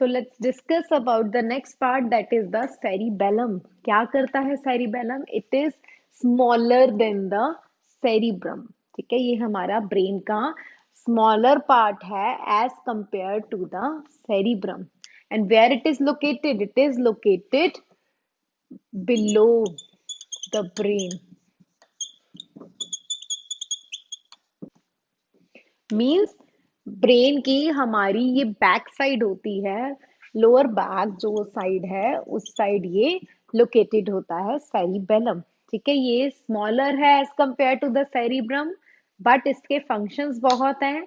So let's discuss about the next part, that is the cerebellum. क्या करता है cerebellum? It is smaller than the cerebrum. ठीक है, ये हमारा ब्रेन का smaller part है as compared to the cerebrum. And where it is located? It is located below the brain. Means brain की हमारी ये बैक साइड होती है, लोअर बैक जो साइड है उस साइड ये लोकेटेड होता है सेरिबेलम। ठीक है, ये स्मॉलर है as compare to the cerebrum, but इसके फंक्शंस बहुत हैं।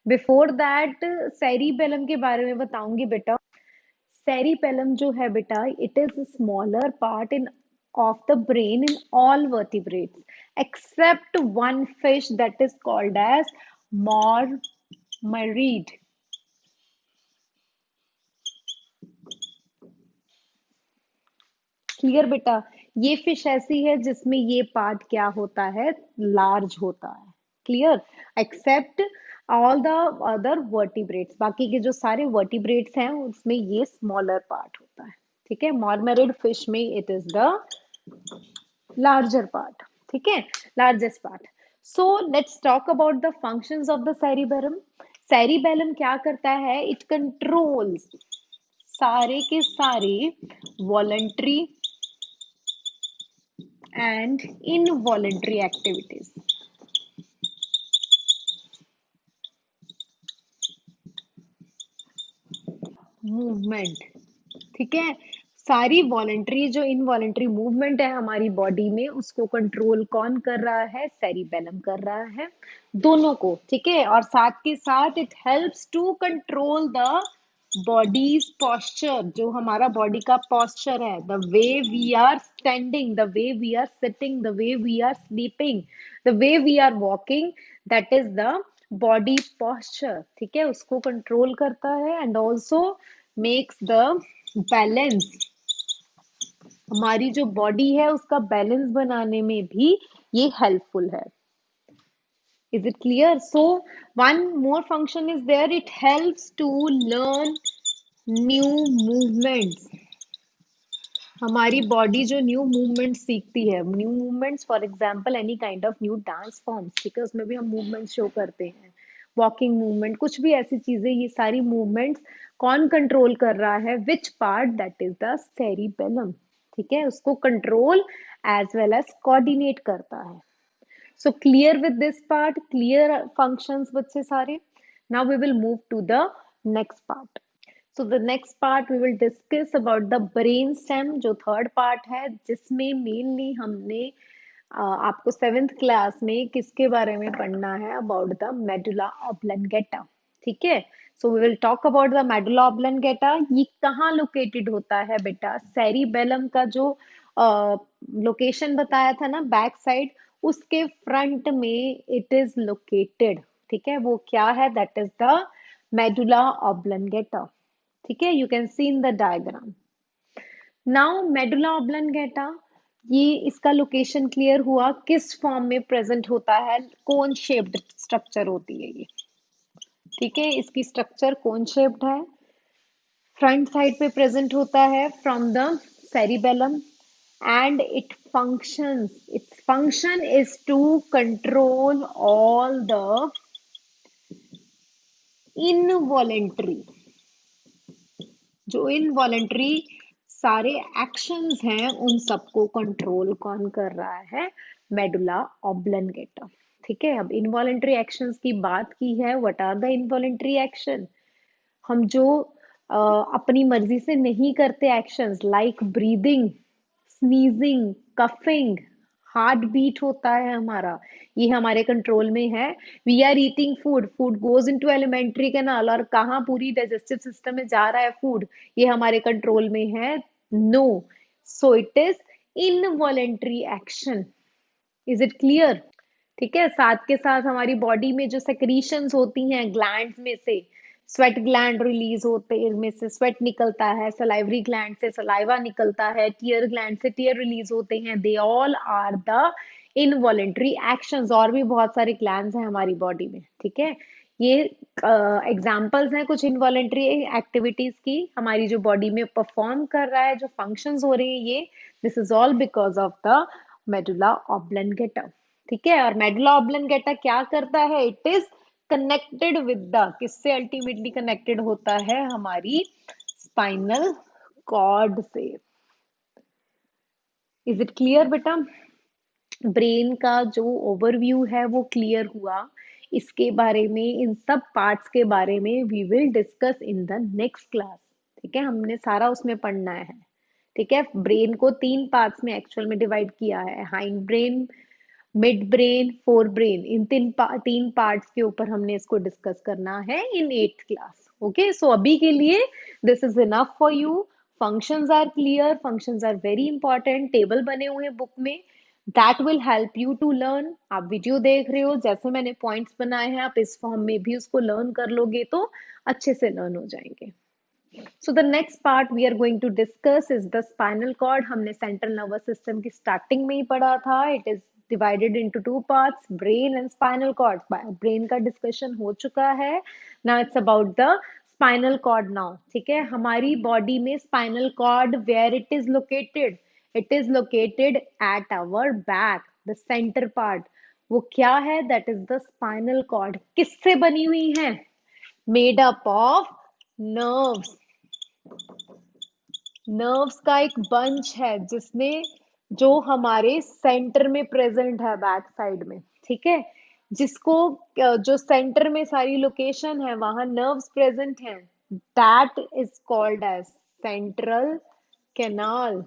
बिफोर दैट सेरिबेलम के बारे में बताऊंगी बेटा। सेरिबेलम जो है बेटा, it is smaller part in of the brain in all vertebrates except one fish that is called as marmoraid. Clear बेटा? ये फिश ऐसी है जिसमें ये पार्ट क्या होता है, लार्ज होता है। Clear? Except all the other vertebrates, बाकी के जो सारे वर्टिब्रेट्स हैं उसमें ये स्मॉलर पार्ट होता है। ठीक है, मार्मरेड फिश में it is the larger part. ठीक है, largest part. So let's talk about the functions of the cerebellum. Cerebellum क्या करता है? इट कंट्रोल्स सारे के सारे voluntary and involuntary activities. Movement. ठीक है, सारी वॉलंटरी जो इनवॉलंटरी मूवमेंट है हमारी बॉडी में उसको कंट्रोल कौन कर रहा है? सेरिबेलम कर रहा है, दोनों को। ठीक है, और साथ के साथ it helps to control the body's posture, जो हमारा बॉडी का posture है, the way we are standing, the way we are sitting, the way we are sleeping, the way we are walking, that is the body posture। ठीक है, उसको control करता है and also makes the balance. हमारी जो body है उसका balance बनाने में भी ये हेल्पफुल है। Is it clear? So one more function is there, it helps to learn new movements। हमारी बॉडी जो न्यू मूवमेंट सीखती है, new movements for example any kind of new dance forms, ठीक है, उसमें भी हम मूवमेंट शो करते हैं, वॉकिंग मूवमेंट, कुछ भी ऐसी चीजें, ये सारी मूवमेंट्स कौन कंट्रोल कर रहा है? Which part? That is the cerebellum. ठीक है, उसको control as well as coordinate करता है। So clear with this part, clear functions बच्चे सारे। Now we will move to the next part. So the next part we will discuss about the brain stem, जो third part है, जिसमें mainly हमने आपको 7th class में किसके बारे में पढ़ना है? About the medulla oblongata। ठीक है, so we will talk about the medulla oblongata। ये कहाँ located होता है बेटा? सेरिबेलम का जो लोकेशन बताया था ना, बैक साइड, उसके फ्रंट में इट इज लोकेटेड। ठीक है, वो क्या है? That is the medulla oblongata. ठीक है, you can see in the diagram. Now medulla oblongata, ये इसका लोकेशन क्लियर हुआ, किस फॉर्म में प्रेजेंट होता है? कोन शेप्ड स्ट्रक्चर होती है ये। ठीक है, इसकी स्ट्रक्चर कोन शेप्ड है, फ्रंट साइड पे प्रेजेंट होता है from the cerebellum, and its function is to control all the involuntary, जो इनवॉलेंट्री सारे एक्शंस हैं उन सबको कंट्रोल कौन कर रहा है? Medulla oblongata. ठीक है, अब इनवॉलेंट्री एक्शंस की बात की है, what are the involuntary action? हम जो अपनी मर्जी से नहीं करते actions, like breathing, sneezing, coughing, heart beat होता है हमारा, ये हमारे कंट्रोल में है। We are eating food, food goes into alimentary canal, और कहाँ पूरी डाइजेस्टिव सिस्टम में जा रहा है फूड, ये हमारे कंट्रोल में है? No. So it is involuntary action. Is it clear? ठीक है, साथ के साथ हमारी बॉडी में जो सेक्रीशंस होती हैं ग्लैंड्स में से, स्वेट ग्लैंड रिलीज होते हैं, इनमें से स्वेट निकलता है, सलाइवरी ग्लैंड से सलाइवा निकलता है, टीयर ग्लैंड से टीयर रिलीज होते हैं, they all are the involuntary actions. और भी बहुत सारे ग्लैंड्स हैं हमारी बॉडी में। ठीक है, ये एग्जाम्पल्स हैं कुछ इनवॉलेंट्री एक्टिविटीज की, हमारी जो बॉडी में परफॉर्म कर रहा है, जो फंक्शंस हो रही हैं, ये this is all because of the medulla oblongata. ठीक है, और मेडुला ऑब्लंगेटा क्या करता है? It is connected with the, किससे अल्टीमेटली कनेक्टेड होता है? हमारी स्पाइनल कॉर्ड से। इज इट क्लियर बेटा? ब्रेन का जो ओवरव्यू है वो क्लियर हुआ। इसके बारे में, इन सब पार्ट्स के बारे में we will discuss in the next class. ठीक है, हमने सारा उसमें पढ़ना है। ठीक है, ब्रेन को 3 पार्ट्स में एक्चुअल में डिवाइड किया है, hind brain, mid brain, fore brain. इन 3 पार्ट्स के ऊपर हमने इसको डिस्कस करना है इन 8th क्लास। ओके, सो अभी के लिए this is enough for you. Functions are clear, functions are very important, table बने हुए हैं बुक में, that will help you to learn. आप वीडियो देख रहे हो, जैसे मैंने पॉइंट्स बनाए हैं, आप इस फॉर्म में भी उसको लर्न कर लोगे तो अच्छे से लर्न हो जाएंगे। So the next part we are going to discuss is the spinal cord. हमने central nervous system की starting में ही पढ़ा था. It is divided into 2 parts, brain and spinal cord. Brain का discussion हो चुका है. Now it's about the spinal cord now. ठीक है, हमारी body में spinal cord where it is located? It is located at our back, the center part. वो क्या है? That is the spinal cord. किससे बनी हुई है? Made up of nerves. Nerves का एक बंच है जिसमें, जो हमारे सेंटर में प्रेजेंट है, बैक साइड में। ठीक है, जिसको जो सेंटर में सारी लोकेशन है वहां नर्व्स प्रेजेंट हैं, that is called as central canal.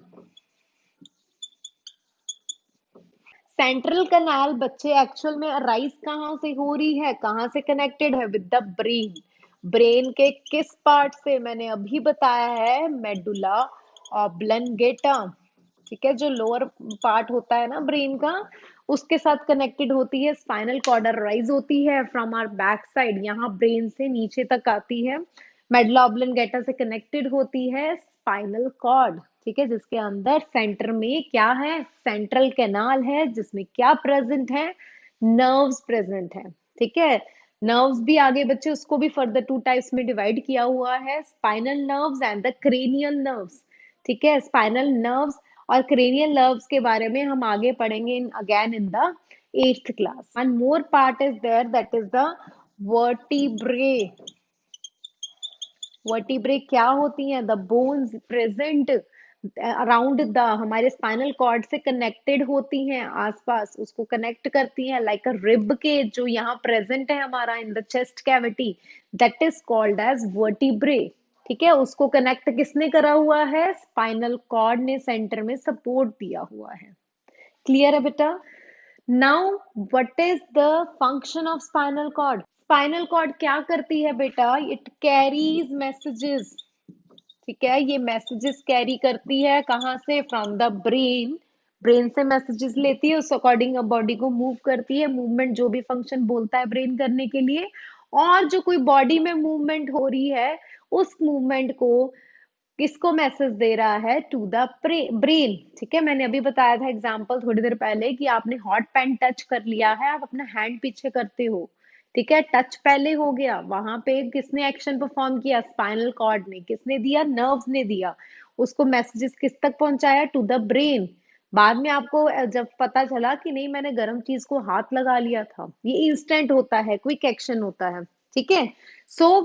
Central canal बच्चे एक्चुअल में अराइज कहाँ से हो रही है, कहाँ से कनेक्टेड है? With the brain. ब्रेन के किस पार्ट से? मैंने अभी बताया है, मेडुला ऑब्लंगेटा। ठीक है, जो लोअर पार्ट होता है ना ब्रेन का, उसके साथ कनेक्टेड होती है। स्पाइनल कॉर्ड अराइज होती है फ्रॉम आवर बैक साइड, यहाँ ब्रेन से नीचे तक आती है। मेडुला ऑब्लंगेटा से कनेक्टेड होती है स्पाइनल कॉर्ड। ठीक है, जिसके अंदर सेंटर में क्या है? सेंट्रल कैनाल है, जिसमें क्या प्रेजेंट है? नर्व्स प्रेजेंट है। ठीक है, नर्व्स भी आगे बच्चे उसको भी फर्दर 2 टाइप्स में डिवाइड किया हुआ है, spinal nerves and the cranial nerves. ठीक है, स्पाइनल नर्व्स और क्रेनियल नर्व्स के बारे में हम आगे पढ़ेंगे in again in the 8th class. One more part is there, that is the vertebrae. Vertebrae क्या होती हैं? The bones present around the, हमारे स्पाइनल कॉर्ड से कनेक्टेड होती हैं, आसपास उसको कनेक्ट करती हैं, लाइक अ रिब के जो यहाँ प्रेजेंट है हमारा in the chest cavity, that is called as vertebrae. ठीक है, उसको कनेक्ट किसने करा हुआ है? स्पाइनल कॉर्ड ने सेंटर में सपोर्ट दिया हुआ है। क्लियर है बेटा? Now what is the function of spinal cord? Spinal cord क्या करती है बेटा? It carries messages. ठीक है, ये मैसेजेस कैरी करती है कहाँ से? From the brain. ब्रेन से मैसेजेस लेती है, उस अकॉर्डिंग बॉडी को मूव करती है, मूवमेंट जो भी फंक्शन बोलता है ब्रेन करने के लिए। और जो कोई बॉडी में मूवमेंट हो रही है, उस मूवमेंट को किसको मैसेज दे रहा है? To the brain. ठीक है, मैंने अभी बताया था एग्जांपल थोड़ी देर पहले कि आपने हॉट पेन टच कर लिया है, आप अपना हैंड पीछे करते हो। ठीक है, टच पहले हो गया, वहां पे किसने एक्शन परफॉर्म किया? स्पाइनल कॉर्ड ने। किसने दिया? नर्व्स ने दिया। उसको मैसेजेस किस तक पहुंचाया? To the brain. बाद में आपको जब पता चला कि नहीं, मैंने गर्म चीज को हाथ लगा लिया था, ये इंस्टेंट होता है, क्विक एक्शन होता है। ठीक है, सो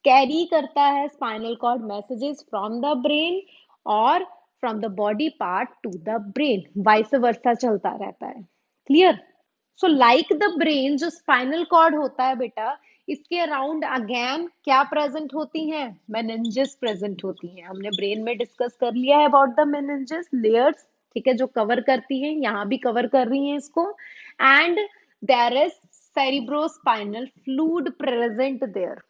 कैरी करता है spinal cord messages from the brain और from the body part to the brain, vice versa चलता रहता है। Clear? So like the brain, जो स्पाइनल कॉर्ड होता है बेटा, इसके अराउंड अगेन क्या प्रेजेंट होती हैं? मेनिंजेस प्रेजेंट होती हैं। हमने ब्रेन में डिस्कस कर लिया है अबाउट द मेनिंजेस लेयर्स। ठीक है, जो कवर करती हैं, यहाँ भी कवर कर रही हैं इसको। And there is cerebrospinal fluid present there.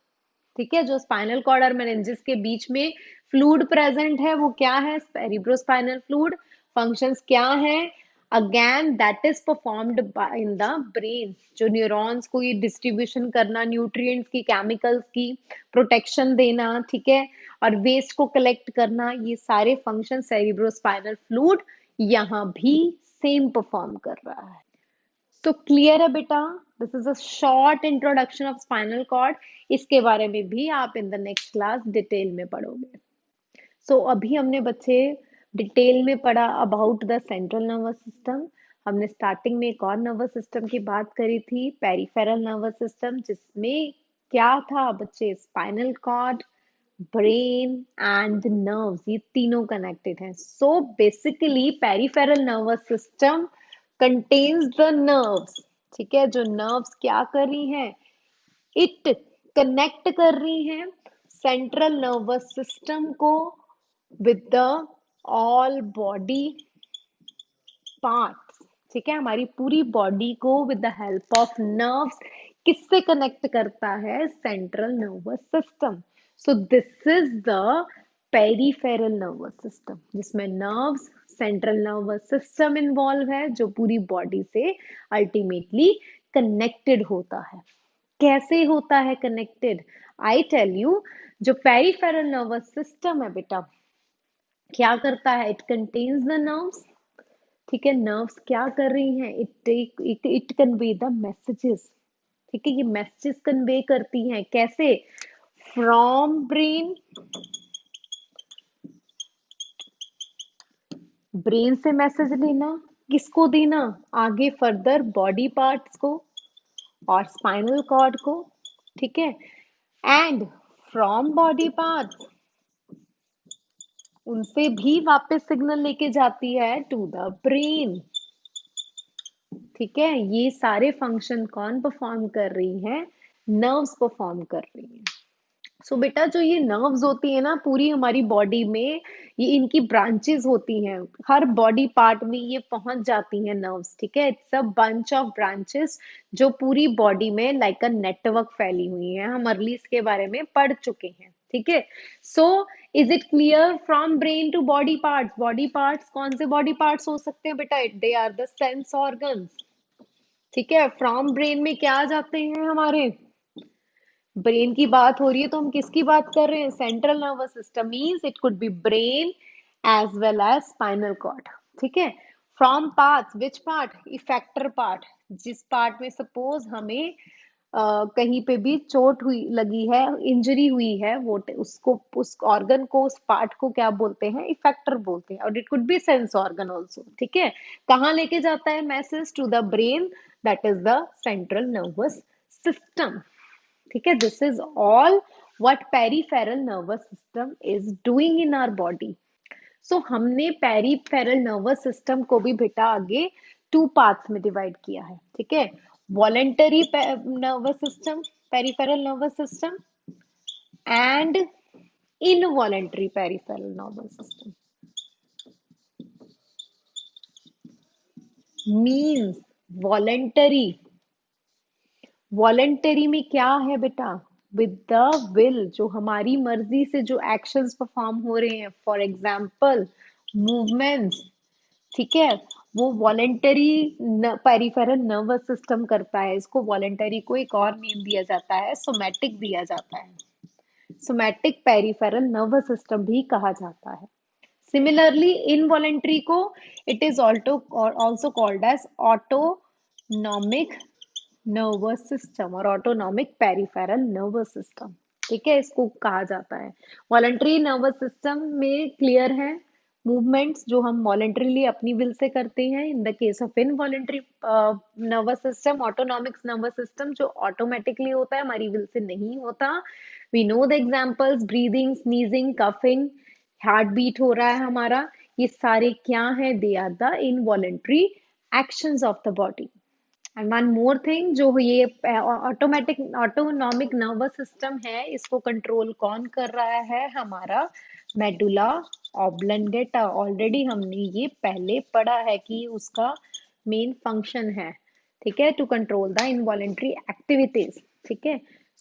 ठीक है, जो स्पाइनल कॉर्ड और मेनिंजेस के बीच में फ्लूइड प्रेजेंट है, वो क्या है? Cerebrospinal fluid. फंक्शंस क्या है? Again that is performed in the brain. जो न्यूरॉन्स को ये डिस्ट्रीब्यूशन करना, न्यूट्रिएंट्स की, केमिकल्स की प्रोटेक्शन देना, ठीक है, और वेस्ट को कलेक्ट करना, ये सारे फंक्शन सेरिब्रोस्पाइनल फ्लूइड यहाँ भी सेम परफॉर्म कर रहा है। तो क्लियर है बेटा? This is a short introduction of spinal cord. इसके बारे में भी आप in the next class detail में पढ़ोगे। सो अभी हमने बच्चे डिटेल में पढ़ा about the central nervous system. हमने स्टार्टिंग में एक और नर्वस सिस्टम की बात करी थी, पेरिफेरल नर्वस सिस्टम, जिसमें क्या था बच्चे, spinal cord, brain and nerves, ये तीनों कनेक्टेड हैं। So basically peripheral nervous system contains the nerves. ठीक है, जो नर्व्स क्या कर रही हैं, इट कनेक्ट कर रही हैं सेंट्रल नर्वस सिस्टम को with the all body parts. ठीक है, हमारी पूरी बॉडी को with the help of nerves किससे कनेक्ट करता है, central nervous system. So this is the peripheral nervous system, जिसमें nerves, central nervous system involve है, जो पूरी बॉडी से अल्टीमेटली कनेक्टेड होता है। कैसे होता है कनेक्टेड, आई टेल यू। जो पेरिफेरल नर्वस सिस्टम है बेटा, क्या करता है, इट कंटेन्स द नर्व्स। ठीक है, नर्व्स क्या कर रही हैं, इट कन्वे द मैसेजेस। ठीक है, ये मैसेजेस कन्वे करती हैं कैसे, फ्रॉम ब्रेन, ब्रेन से मैसेज लेना, किसको देना, आगे फर्दर बॉडी पार्ट्स को और स्पाइनल कॉर्ड को। ठीक है, एंड फ्रॉम बॉडी पार्ट्स उनसे भी वापस सिग्नल लेके जाती है टू द ब्रेन। ठीक है, ये सारे फंक्शन कौन परफॉर्म कर रही है, नर्व्स परफॉर्म कर रही है। सो बेटा जो ये नर्व्स होती है ना पूरी हमारी बॉडी में, ये इनकी ब्रांचेस होती हैं, हर बॉडी पार्ट में ये पहुंच जाती हैं नर्व्स। ठीक है, it's a bunch of branches जो पूरी बॉडी में लाइक अ नेटवर्क फैली हुई है। हम अर्ली इसके बारे में पढ़ चुके हैं। ठीक है, so is it clear, from brain to body parts, body parts कौन से बॉडी पार्ट्स हो सकते हैं बेटा, they are the sense organs. ठीक है, फ्रॉम ब्रेन में क्या आ जाते हैं हमारे, ब्रेन की बात हो रही है तो हम किसकी बात कर रहे हैं, central nervous system, means it could be brain as well as spinal cord. ठीक है, from parts, which part, effector part, जिस पार्ट में सपोज हमें कहीं पे भी चोट हुई लगी है, इंजरी हुई है, वो उसको, उस ऑर्गन को, उस पार्ट को क्या बोलते हैं, इफेक्टर बोलते हैं, और it could be sense organ also. ठीक है, कहाँ लेके जाता है message, to the brain, that is the central nervous system. ठीक है, this is all what peripheral nervous system is doing in our body. So हमने पेरिफेरल नर्वस सिस्टम को भी बेटा आगे टू पार्ट्स में डिवाइड किया है। ठीक है, voluntary nervous system, peripheral nervous system, and involuntary peripheral nervous system. Means voluntary, voluntary में क्या है बेटा, विद द विल, जो हमारी मर्जी से जो एक्शंस परफॉर्म हो रहे हैं, फॉर एग्जाम्पल मूवमेंट्स। ठीक है, वो वॉलेंटरी पेरिफेरल नर्वस सिस्टम करता है। इसको वॉलेंटरी को एक और नेम दिया जाता है, सोमैटिक दिया जाता है, सोमैटिक पेरिफेरल नर्वस सिस्टम भी कहा जाता है। सिमिलरली इनवॉलेंटरी को it is also called as autonomic nervous system और ऑटोनॉमिक पेरिफेरल नर्वस सिस्टम। ठीक है, इसको कहा जाता है। वॉलंटरी नर्वस सिस्टम में क्लियर है, मूवमेंट्स जो हम वॉलंटरीली अपनी विल से करते हैं। In the case of involuntary nervous system, autonomic nervous system, जो ऑटोमेटिकली होता है, हमारी विल से नहीं होता। We know the examples, breathing, sneezing, coughing, heart beat हो रहा है हमारा, ये सारे क्या है, they are the involuntary actions of the body. And one more thing, जो ये ऑटोमेटिक ऑटोनॉमिक नर्वस सिस्टम है, इसको कंट्रोल कौन कर रहा है, हमारा मेडुला ऑब्लंगेटा। ऑलरेडी हमने ये पहले पढ़ा है कि उसका मेन फंक्शन है। ठीक है, to control the involuntary activities. ठीक है,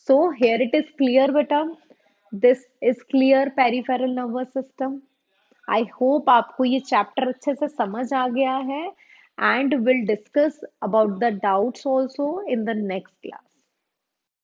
so here it is clear बेटा, this is clear peripheral nervous system. I hope आपको ये चैप्टर अच्छे से समझ आ गया है, and we'll discuss about the doubts also in the next class.